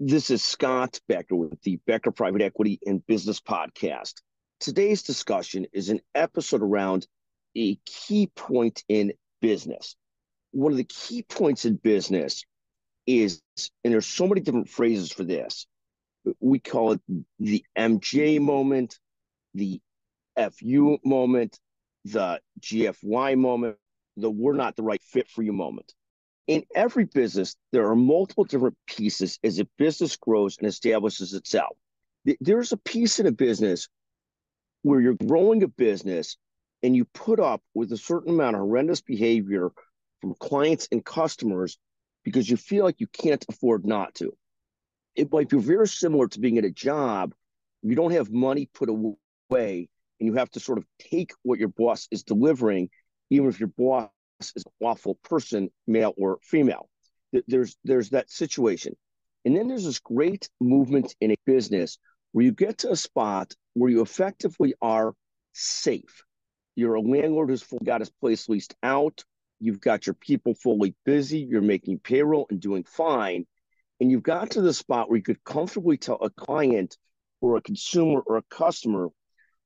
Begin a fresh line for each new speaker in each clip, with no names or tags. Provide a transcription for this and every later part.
This is Scott Becker with the Becker Private Equity and Business Podcast. Today's discussion is an episode around a key point in business. One of the key points in business is, and there's so many different phrases for this, we call it the MJ moment, the FU moment, the GFY moment, the we're not the right fit for you moment. In every business, there are multiple different pieces as a business grows and establishes itself. There's a piece in a business where you're growing a business and you put up with a certain amount of horrendous behavior from clients and customers because you feel like you can't afford not to. It might be very similar to being at a job. You don't have money put away and you have to sort of take what your boss is delivering, even if your boss is an awful person, male or female. There's that situation. And then there's this great movement in a business where you get to a spot where you effectively are safe. You're a landlord who's got his place leased out. You've got your people fully busy. You're making payroll and doing fine. And you've got to the spot where you could comfortably tell a client or a consumer or a customer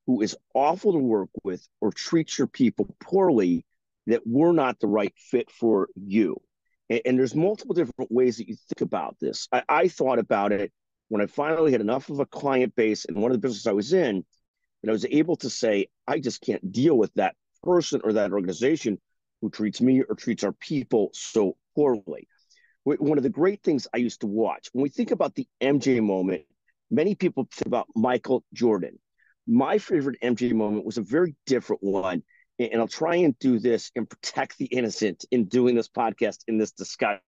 who is awful to work with or treats your people poorly that we're not the right fit for you. And there's multiple different ways that you think about this. I thought about it when I finally had enough of a client base in one of the businesses I was in, that I was able to say, I just can't deal with that person or that organization who treats me or treats our people so poorly. One of the great things I used to watch, when we think about the MJ moment, many people think about Michael Jordan. My favorite MJ moment was a very different one. And I'll try and do this and protect the innocent in doing this podcast, in this discussion.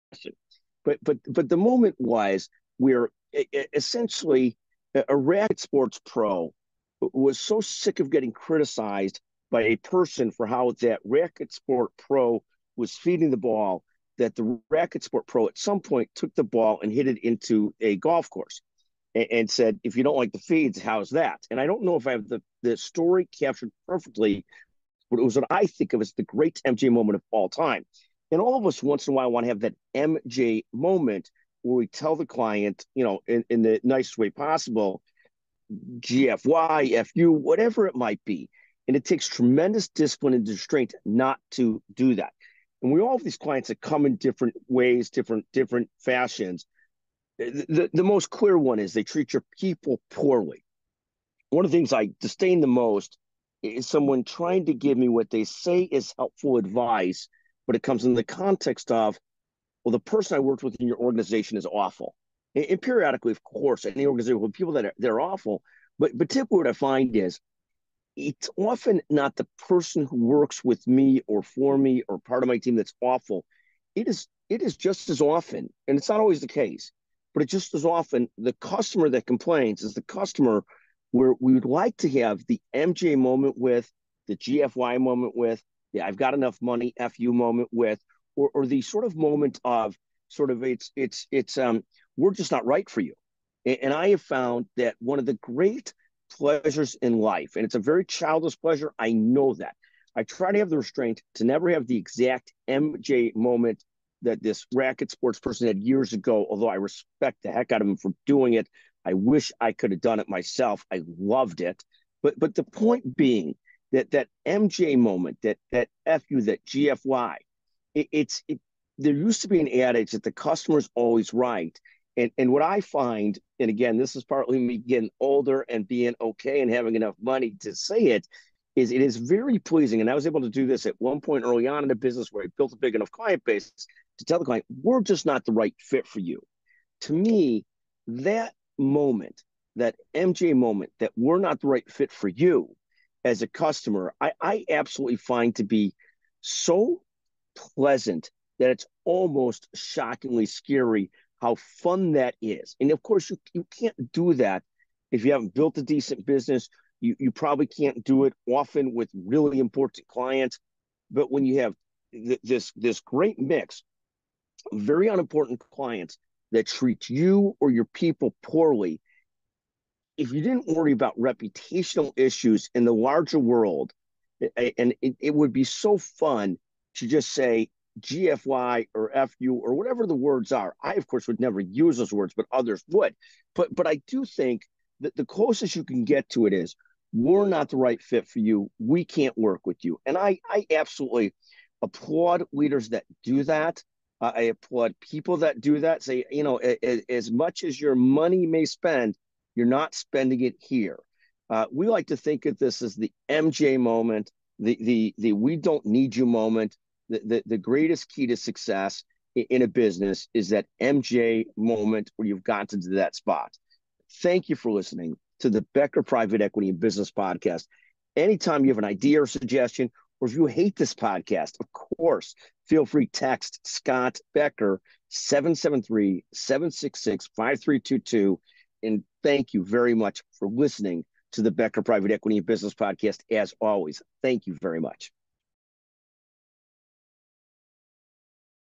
But the moment was where essentially a racket sports pro was so sick of getting criticized by a person for how that racket sport pro was feeding the ball, that the racket sport pro at some point took the ball and hit it into a golf course and said, if you don't like the feeds, how's that? And I don't know if I have the story captured perfectly, but it was what I think of as the great MJ moment of all time. And all of us once in a while want to have that MJ moment where we tell the client, in the nicest way possible, GFY, FU, whatever it might be. And it takes tremendous discipline and restraint not to do that. And we all have these clients that come in different ways, different fashions. The most clear one is they treat your people poorly. One of the things I disdain the most is someone trying to give me what they say is helpful advice, but it comes in the context of, well, the person I worked with in your organization is awful. And periodically, of course, any organization with people that they're awful, but typically what I find is it's often not the person who works with me or for me or part of my team that's awful. It is just as often, and it's not always the case, but it's just as often the customer that complains is the customer where we would like to have the MJ moment with, the GFY moment with, the I've got enough money FU moment with, or the sort of moment of sort of it's we're just not right for you. And I have found that one of the great pleasures in life, and it's a very childish pleasure, I know that. I try to have the restraint to never have the exact MJ moment that this racket sports person had years ago, although I respect the heck out of him for doing it. I wish I could have done it myself. I loved it. But the point being that MJ moment, that FU, that GFY, there used to be an adage that the customer's always right. And what I find, and again, this is partly me getting older and being okay and having enough money to say it, is it is very pleasing. And I was able to do this at one point early on in the business where I built a big enough client base to tell the client, we're just not the right fit for you. To me, that moment, that MJ moment, that we're not the right fit for you as a customer, I absolutely find to be so pleasant that it's almost shockingly scary how fun that is. And of course, you can't do that if you haven't built a decent business. You probably can't do it often with really important clients. But when you have this great mix of very unimportant clients that treat you or your people poorly, if you didn't worry about reputational issues in the larger world, and it would be so fun to just say, GFY or FU or whatever the words are. I, of course, would never use those words, but others would. But I do think that the closest you can get to it is we're not the right fit for you. We can't work with you. And I absolutely applaud leaders that do that. I applaud people that do that. Say, as much as your money may spend, you're not spending it here. We like to think of this as the MJ moment, the we don't need you moment. The greatest key to success in a business is that MJ moment where you've gotten to that spot. Thank you for listening to the Becker Private Equity and Business Podcast. Anytime you have an idea or suggestion, or if you hate this podcast, of course, feel free to text Scott Becker 773-766-5322. And thank you very much for listening to the Becker Private Equity and Business Podcast. As always, thank you very much.